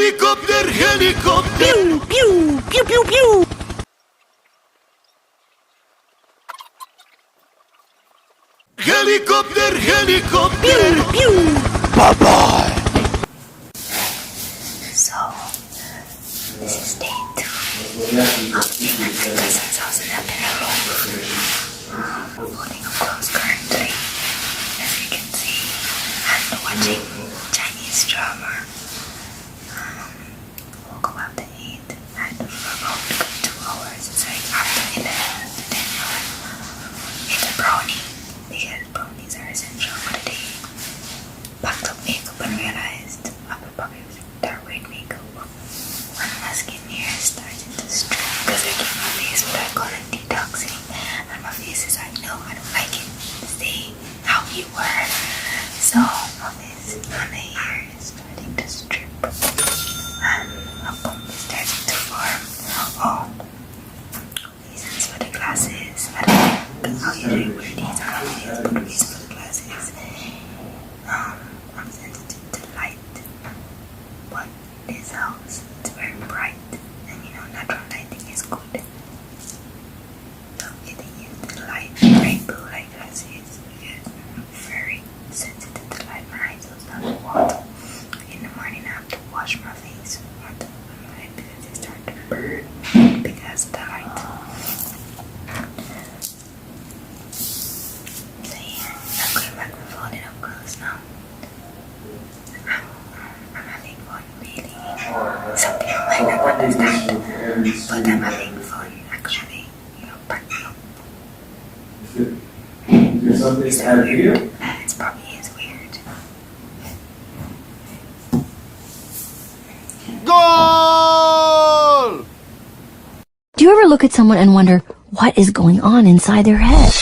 Helicopter, helicopter. Pew, pew, pew, pew, pew. Helicopter, helicopter. Pew, pew. Bye-bye. So, this is day 2 of being at my cousin's house in Jamaica. I'm holding up close currently. As you can see, I'm watching Chinese drama. Woke up after 8 and for about 2 hours. It's like after 11 to 10 hours. It's a brownie because brownies are essential for the day. Packed up makeup and realized I would probably start wearing makeup. When my skin here is starting to strip because I keep my face what I call it detoxing. And my face is like, no, I don't like it. Stay how you were. So my face on the hair is starting to strip. And my bump is starting to form. Oh, reasons for the glasses. I don't know how you wear these or how it is, but the reason for the glasses. I'm sensitive to light, but this house, it's very bright, and you know, natural lighting is good. So getting used to light, very blue light glasses, because I'm very sensitive to light. My eyes will start to water. In the morning, I have to wash my face with water because they start to burn because of the light. So yeah, I'm going back to folding up clothes now. I'm having fun, really. Some people might not understand, but I'm having fun, actually, you know, packing up. Is that weird? It probably is weird. Goal! Do you ever look at someone and wonder what is going on inside their head?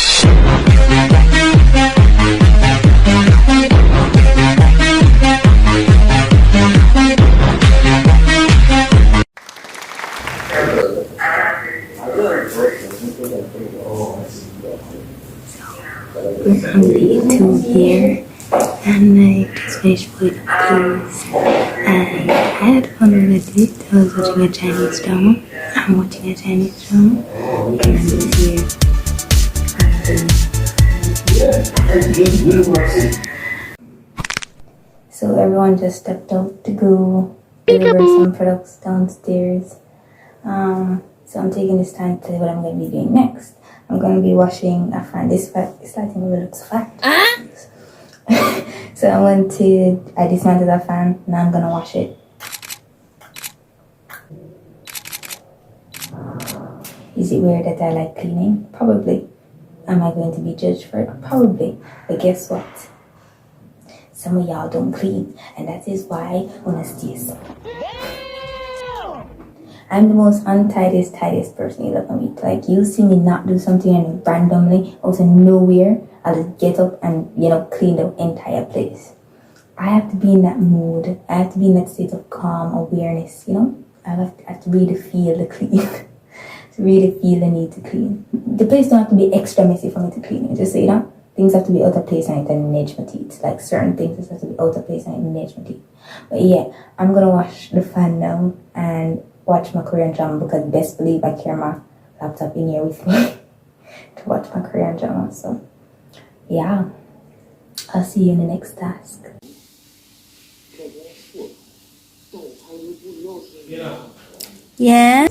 We're on day 2 here, and I just finished putting up clothes, and I had fun with it. I was watching a Chinese drama. I'm watching a Chinese drama, and I'm just here. So everyone just stepped out to go deliver some products downstairs. So I'm taking this time to tell you what I'm going to be doing next. I'm going to be washing a fan. This lighting really looks fat. So I dismantled the fan. Now I'm going to wash it. Is it weird that I like cleaning? Probably. Am I going to be judged for it? Probably. But guess what? Some of y'all don't clean. And that is why when I stay so. I'm the most tidiest person you ever meet. Like, you see me not do something and randomly, out of nowhere, I'll just get up and, clean the entire place. I have to be in that mood. I have to be in that state of calm awareness, I have to really feel the clean. To really feel the need to clean. The place don't have to be extra messy for me to clean it. Just so, things have to be out of place and it can edge my teeth. Like, certain things just have to be out of place and it edge my teeth. But yeah, I'm gonna wash the fan now and watch my Korean drama, because best believe I carry my laptop in here with me to watch my Korean drama. So yeah, I'll see you in the next task. Yes.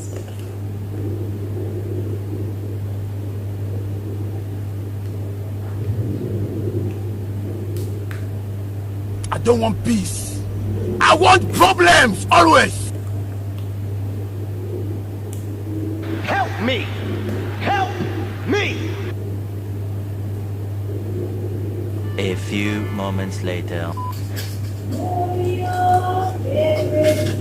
I don't want peace. I want problems, always. Help me! Help me! A few moments later. My favorite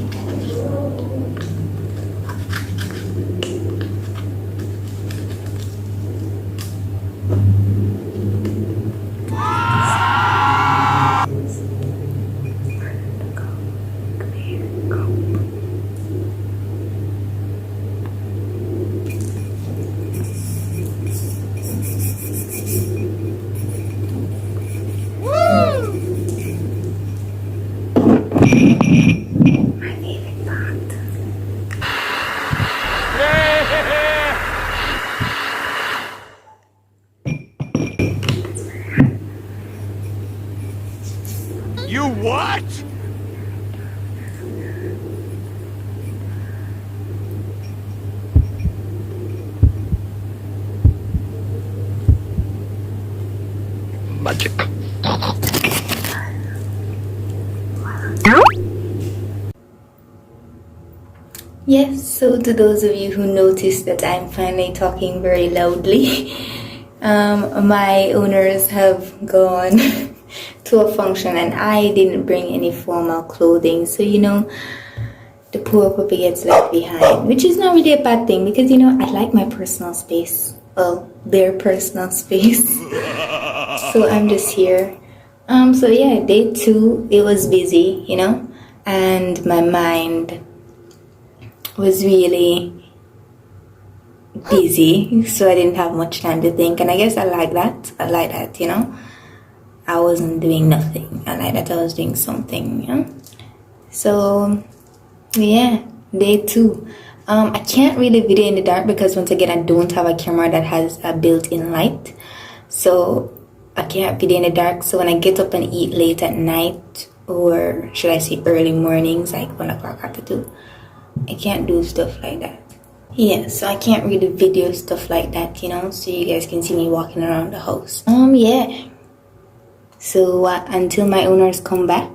what? Magic. Yes, so to those of you who noticed that I'm finally talking very loudly, my owners have gone to a function and I didn't bring any formal clothing, so you know, the poor puppy gets left behind, which is not really a bad thing because you know, I like my personal space, well, their personal space, so I'm just here. So yeah, day 2, it was busy, you know, and my mind was really busy, so I didn't have much time to think, and I guess I like that, you know, I wasn't doing nothing, I like that I was doing something, you know. So yeah, day 2, I can't really video in the dark because once again I don't have a camera that has a built-in light, so I can't video in the dark. So when I get up and eat late at night, or should I say early mornings, like 1 o'clock after 2, I can't do stuff like that. Yeah, so I can't really video stuff like that, you know, so you guys can see me walking around the house. Yeah. So until my owners come back,